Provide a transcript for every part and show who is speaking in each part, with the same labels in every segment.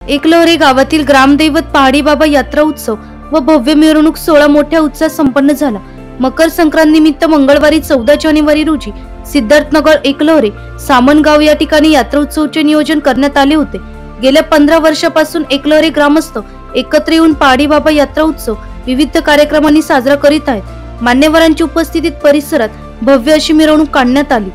Speaker 1: एकलहरे गावातील ग्रामदैवत पहाडी बाबा यात्रा उत्सव व भव्य मिरवणूक सोहळा मोठ्या उत्साहात संपन्न झाला। मकर संक्रांत निमित्त मंगळवारी 14 जानेवारी रोजी सिद्धार्थनगर एकलहरे सामनगाव या ठिकाणी यात्रा उत्सवाचे नियोजन करण्यात आले होते। गेल्या 15 वर्षापासून एकलहरे ग्रामस्थ एकत्र येऊन पहाडी बाबा यात्रा उत्सव विविध कार्यक्रमांनी साजरा करीत आहेत। मान्यवरांच्या उपस्थितीत परिसरात भव्य अशी मिरवणूक काढण्यात आली।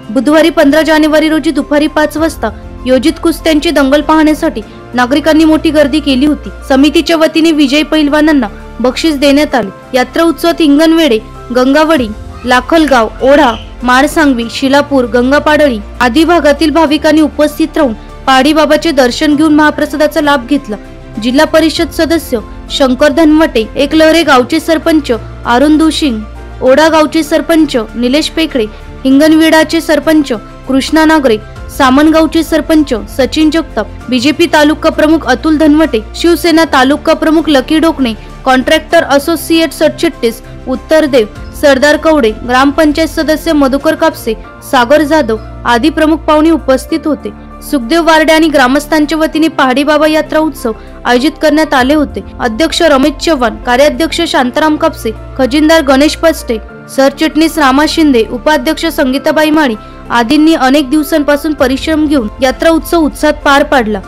Speaker 1: बुधवारी 15 जानेवारी रोजी दुपारी 5 वाजता योजित कुस्त्यांची दंगल पाहण्यासाठी नागरिकांनी मोठी गर्दी केली होती। समितीच्या वतीने विजयी पैलवानांना बक्षीस देण्यात आले। यात्रा उत्सवात हिंगणवेढे, गंगावडी, लाखलगाव, ओढा, माळसांगवी, शिलापूर, गंगापाडळी आदी भागातील भाविकांनी उपस्थित राहून पहाडी बाबाचे दर्शन घेऊन महाप्रसादाचा लाभ घेतला। जिल्हा परिषद सदस्य शंकर धनवटे, एकलहरे गावचे सरपंच अरुण दुशिंग, ओढा गावचे सरपंच निलेश पेखडे, हिंगणवेढाचे सरपंच कृष्णा नागरे, सामनगावचे सरपंच सचिन जगताप, बीजेपी तालुका प्रमुख अतुल धनवटे, शिवसेना तालुका प्रमुख लकी डोकणे, कॉन्ट्रॅक्टर असोसिएट सरचिटणीस उत्तर देव, सरदार कवडे, ग्रामपंचायत सदस्य मधुकर कापसे, सागर जाधव आदी प्रमुख पाहुणे उपस्थित होते। सुखदेव वार्डे आणि ग्रामस्थांच्या वतीने पहाडी बाबा यात्रा उत्सव आयोजित करण्यात आले होते। अध्यक्ष रमेश चव्हाण, कार्याध्यक्ष शांताराम कापसे, खजिनदार गणेश पस्टे, सरचिटणीस रामा शिंदे, उपाध्यक्ष संगीताबाई माळी आदींनी अनेक दिवसांपासून परिश्रम घेऊन यात्रा उत्सव उत्साहात पार पाडला।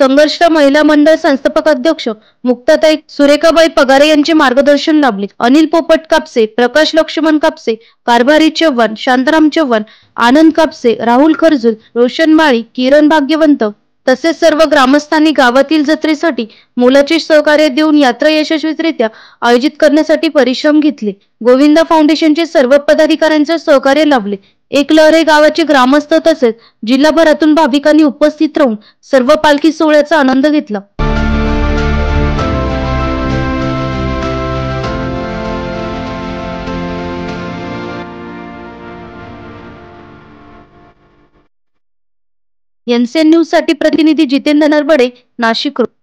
Speaker 1: संघर्ष महिला मंडळ संस्थापक अध्यक्ष मुक्ताताई सुरेखाबाई पगारे यांचे मार्गदर्शन लाभले। अनिल पोपट कापसे, प्रकाश लक्ष्मण कापसे, कारभारी चव्हाण, शांताराम चव्हाण, आनंद कापसे, राहुल खरजूल, रोशन माळी, किरण भाग्यवंत तसेच सर्व ग्रामस्थांनी गावातील जत्रेसाठी मोलाचे सहकार्य देऊन यात्रा यशस्वीरित्या आयोजित करण्यासाठी परिश्रम घेतले। गोविंदा फाउंडेशनचे सर्व पदाधिकाऱ्यांचे सहकार्य लाभले। एकलहरे गावाचे ग्रामस्थ तसेच जिल्हाभरातून भाविकांनी उपस्थित राहून सर्व पालखी सोहळ्याचा आनंद घेतला। एनसीएन न्यूज साठी प्रतिनिधी जितेंद्र नरबडे, नाशिक।